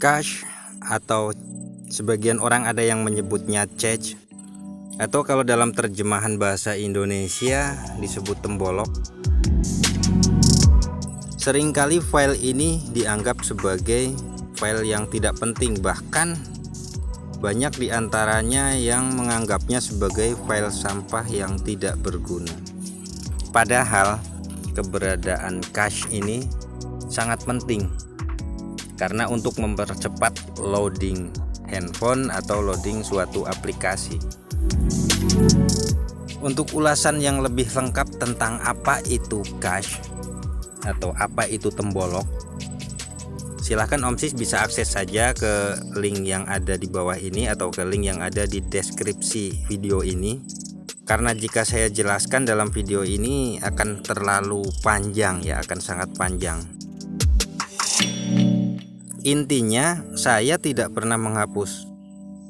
cache, atau sebagian orang ada yang menyebutnya cache, atau kalau dalam terjemahan bahasa Indonesia disebut tembolok. Seringkali file ini dianggap sebagai file yang tidak penting, bahkan banyak diantaranya yang menganggapnya sebagai file sampah yang tidak berguna. Padahal keberadaan cache ini sangat penting karena untuk mempercepat loading handphone atau loading suatu aplikasi. Untuk ulasan yang lebih lengkap tentang apa itu cache atau apa itu tembolok, silahkan Om Sis bisa akses saja ke link yang ada di bawah ini atau ke link yang ada di deskripsi video ini, karena jika saya jelaskan dalam video ini akan terlalu panjang ya, akan sangat panjang. Intinya saya tidak pernah menghapus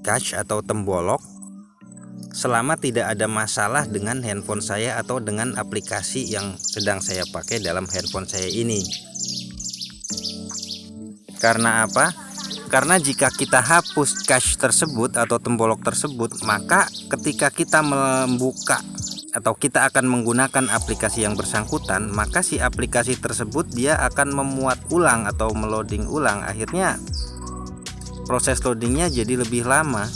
cache atau tembolok selama tidak ada masalah dengan handphone saya atau dengan aplikasi yang sedang saya pakai dalam handphone saya ini. Karena apa? Karena jika kita hapus cache tersebut atau tembolok tersebut, maka ketika kita membuka atau kita akan menggunakan aplikasi yang bersangkutan, maka si aplikasi tersebut dia akan memuat ulang atau meloading ulang. Akhirnya proses loadingnya jadi lebih lama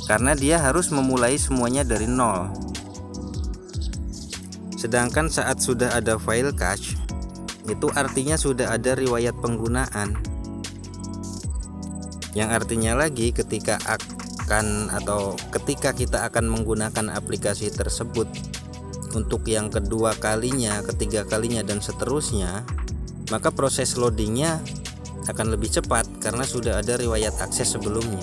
karena dia harus memulai semuanya dari nol. Sedangkan saat sudah ada file cache, itu artinya sudah ada riwayat penggunaan, yang artinya lagi ketika kita akan menggunakan aplikasi tersebut untuk yang kedua kalinya, ketiga kalinya, dan seterusnya, maka proses loadingnya akan lebih cepat karena sudah ada riwayat akses sebelumnya.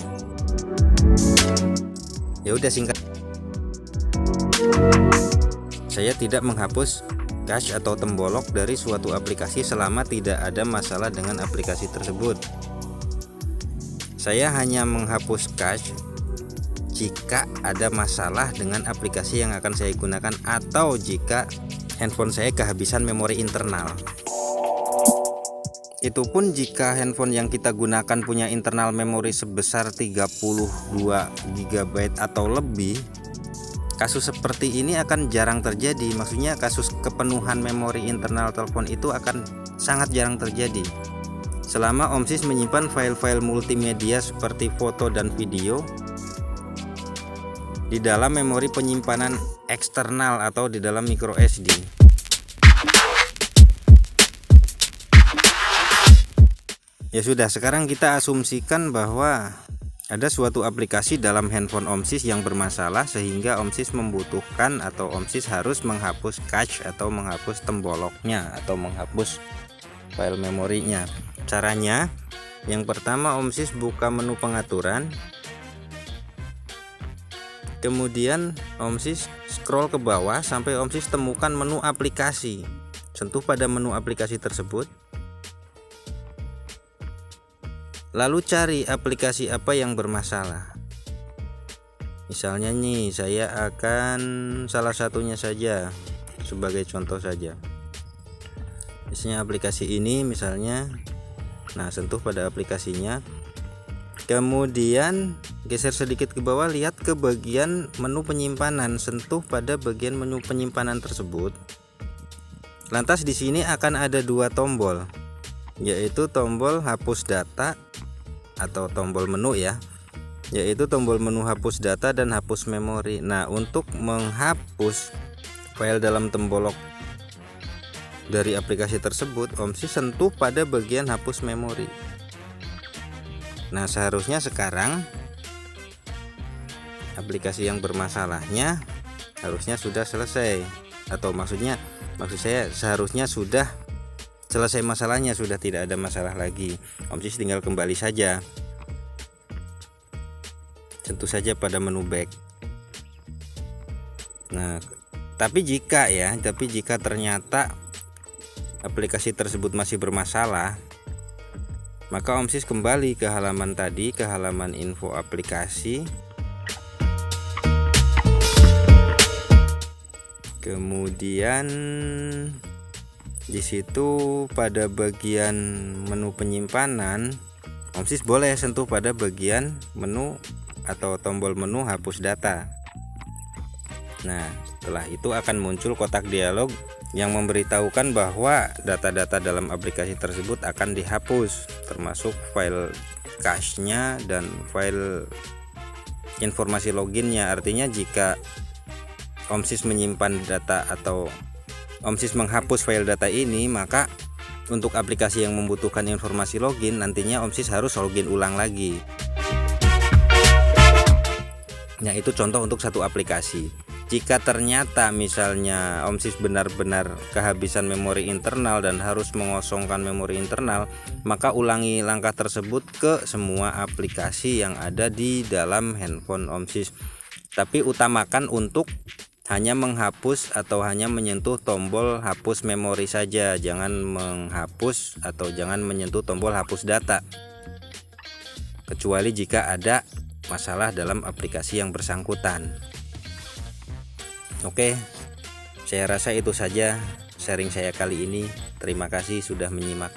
Ya udah, singkat, saya tidak menghapus cache atau tembolok dari suatu aplikasi selama tidak ada masalah dengan aplikasi tersebut. Saya hanya menghapus cache jika ada masalah dengan aplikasi yang akan saya gunakan atau jika handphone saya kehabisan memori internal. Itu pun jika handphone yang kita gunakan punya internal memori sebesar 32 GB atau lebih. Kasus seperti ini akan jarang terjadi. Maksudnya kasus kepenuhan memori internal telepon itu akan sangat jarang terjadi selama Om Sis menyimpan file-file multimedia seperti foto dan video di dalam memori penyimpanan eksternal atau di dalam micro SD. Ya sudah, sekarang kita asumsikan bahwa ada suatu aplikasi dalam handphone Om Sis yang bermasalah sehingga Om Sis membutuhkan atau Om Sis harus menghapus cache atau menghapus temboloknya atau menghapus file memorinya. Caranya, yang pertama Om Sis buka menu pengaturan, kemudian Om Sis scroll ke bawah sampai Om Sis temukan menu aplikasi. Sentuh pada menu aplikasi tersebut, lalu cari aplikasi apa yang bermasalah. Misalnya nih, saya akan salah satunya saja sebagai contoh saja. Misalnya aplikasi ini misalnya. Nah, sentuh pada aplikasinya. Kemudian geser sedikit ke bawah, lihat ke bagian menu penyimpanan, sentuh pada bagian menu penyimpanan tersebut. Lantas di sini akan ada dua tombol, yaitu tombol hapus data atau tombol menu ya, yaitu tombol menu hapus data dan hapus memori. Nah, untuk menghapus file dalam tembolok dari aplikasi tersebut, Om Sis sentuh pada bagian hapus memori. Nah, seharusnya sekarang aplikasi yang bermasalahnya harusnya sudah selesai, atau maksud saya seharusnya sudah selesai masalahnya, sudah tidak ada masalah lagi. Om Sis tinggal kembali saja, sentuh saja pada menu back. Nah, tapi jika ternyata aplikasi tersebut masih bermasalah, maka Om Sis kembali ke halaman tadi, ke halaman info aplikasi. Kemudian di situ pada bagian menu penyimpanan OMSIS boleh sentuh pada bagian menu atau tombol menu hapus data. Nah, setelah itu akan muncul kotak dialog yang memberitahukan bahwa data-data dalam aplikasi tersebut akan dihapus, termasuk file cache-nya dan file informasi loginnya. Artinya jika OMSIS menyimpan data atau OMSIS menghapus file data ini, maka untuk aplikasi yang membutuhkan informasi login, nantinya OMSIS harus login ulang lagi. Nah, itu contoh untuk satu aplikasi. Jika ternyata misalnya OMSIS benar-benar kehabisan memori internal dan harus mengosongkan memori internal, maka ulangi langkah tersebut ke semua aplikasi yang ada di dalam handphone OMSIS. Tapi utamakan untuk hanya menghapus atau hanya menyentuh tombol hapus memori saja, jangan menghapus atau jangan menyentuh tombol hapus data, kecuali jika ada masalah dalam aplikasi yang bersangkutan. Oke, saya rasa itu saja sharing saya kali ini. Terima kasih sudah menyimak.